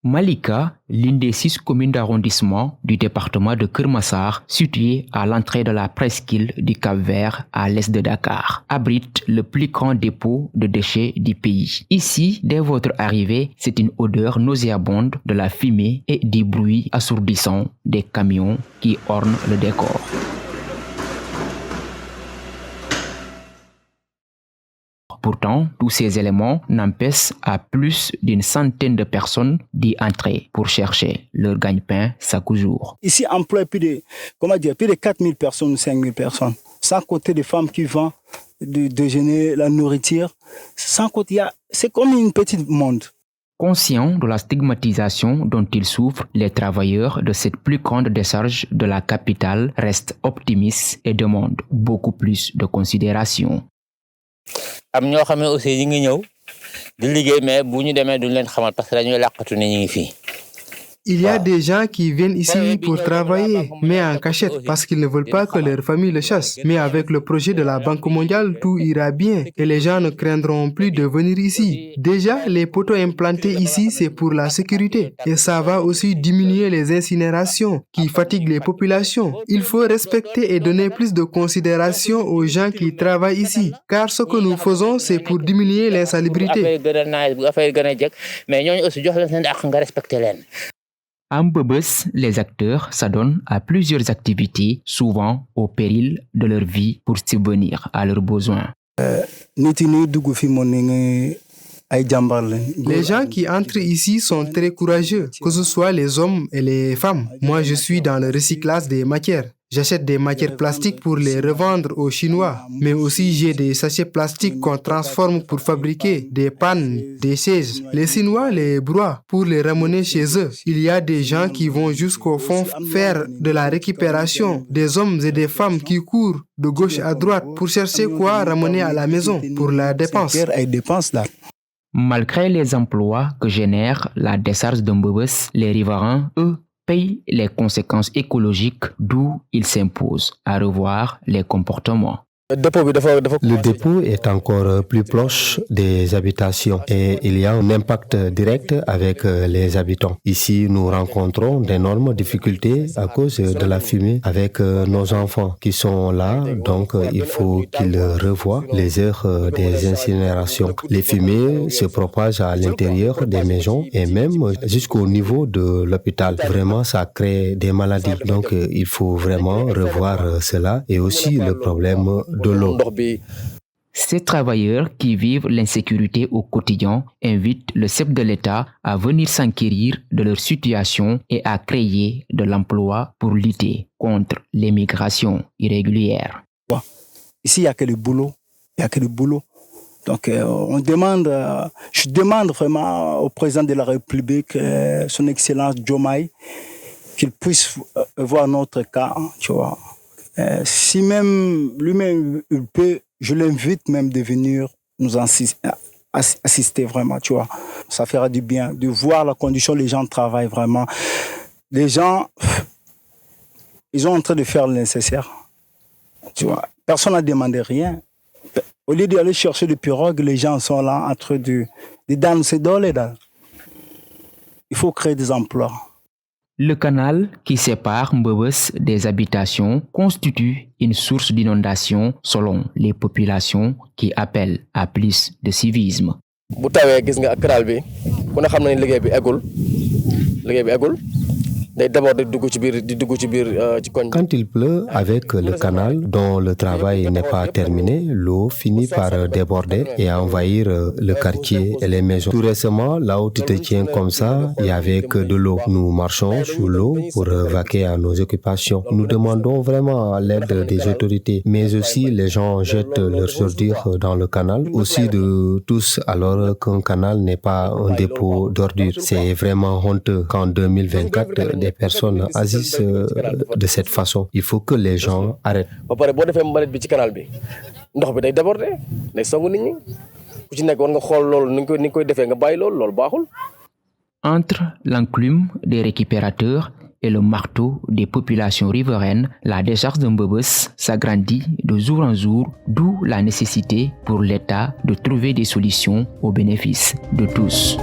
Malika, l'une des 6 communes d'arrondissement du département de Keur Massar, située à l'entrée de la presqu'île du Cap-Vert à l'est de Dakar, abrite le plus grand dépôt de déchets du pays. Ici, dès votre arrivée, c'est une odeur nauséabonde de la fumée et du bruit assourdissant des camions qui ornent le décor. Pourtant, tous ces éléments n'empêchent à plus d'une centaine de personnes d'y entrer pour chercher leur gagne-pain chaque jour. Ici, emploie plus de 4000 personnes ou 5000 personnes. Sans compter des femmes qui vendent du déjeuner, la nourriture. Sans compter, c'est comme une petite monde. Conscients de la stigmatisation dont ils souffrent, les travailleurs de cette plus grande décharge de la capitale restent optimistes et demandent beaucoup plus de considération. am ñoo xam ne aussi ñi ngi ñëw di liggéey mais bu ñu demee duñ leen xamal parce que dañuy làqatu ne ñu ngi fii. Il y a des gens qui viennent ici pour travailler, mais en cachette, parce qu'ils ne veulent pas que leur famille le chasse. Mais avec le projet de la Banque mondiale, tout ira bien et les gens ne craindront plus de venir ici. Déjà, les poteaux implantés ici, c'est pour la sécurité. Et ça va aussi diminuer les incinérations qui fatiguent les populations. Il faut respecter et donner plus de considération aux gens qui travaillent ici, car ce que nous faisons, c'est pour diminuer l'insalubrité. À Mbeubeus, les acteurs s'adonnent à plusieurs activités, souvent au péril de leur vie pour subvenir à leurs besoins. Les gens qui entrent ici sont très courageux, que ce soit les hommes et les femmes. Moi, je suis dans le recyclage des matières. J'achète des matières plastiques pour les revendre aux Chinois, mais aussi j'ai des sachets plastiques qu'on transforme pour fabriquer des pannes, des chaises. Les Chinois les broient pour les ramener chez eux. Il y a des gens qui vont jusqu'au fond faire de la récupération, des hommes et des femmes qui courent de gauche à droite pour chercher quoi ramener à la maison pour la dépense. Malgré les emplois que génère la décharge de Mbeubeus, les riverains, eux, payent les conséquences écologiques, d'où il s'impose à revoir les comportements. Le dépôt est encore plus proche des habitations et il y a un impact direct avec les habitants. Ici, nous rencontrons d'énormes difficultés à cause de la fumée avec nos enfants qui sont là, donc il faut qu'ils revoient les heures des incinérations. Les fumées se propagent à l'intérieur des maisons et même jusqu'au niveau de l'hôpital. Vraiment, ça crée des maladies. Donc, il faut vraiment revoir cela et aussi le problème de l'eau. Ces travailleurs qui vivent l'insécurité au quotidien invitent le chef de l'État à venir s'enquérir de leur situation et à créer de l'emploi pour lutter contre l'immigration irrégulière. Ici, il n'y a que le boulot. Il n'y a que le boulot. Donc, je demande vraiment au président de la République, son Excellence Diomaye, qu'il puisse voir notre cas, tu vois. Si même lui-même il peut, je l'invite même de venir nous assister vraiment, tu vois. Ça fera du bien de voir la condition les gens travaillent vraiment. Les gens, ils sont en train de faire le nécessaire, tu vois. Personne n'a demandé rien. Au lieu d'aller chercher des pirogues, les gens sont là en train de danser dans les dalles. Il faut créer des emplois. Le canal qui sépare Mbeubeus des habitations constitue une source d'inondation selon les populations qui appellent à plus de civisme. Quand il pleut avec le canal dont le travail n'est pas terminé, l'eau finit par déborder et envahir le quartier et les maisons. Tout récemment, là où tu te tiens comme ça, il n'y avait que de l'eau. Nous marchons sous l'eau pour vaquer à nos occupations. Nous demandons vraiment l'aide des autorités, mais aussi les gens jettent leurs ordures dans le canal, aussi de tous alors qu'un canal n'est pas un dépôt d'ordures. C'est vraiment honteux qu'en 2024, des personnes agissent de cette façon. Il faut que les gens arrêtent. Entre l'enclume des récupérateurs et le marteau des populations riveraines, la décharge de Mbeubeus s'agrandit de jour en jour, d'où la nécessité pour l'État de trouver des solutions au bénéfice de tous.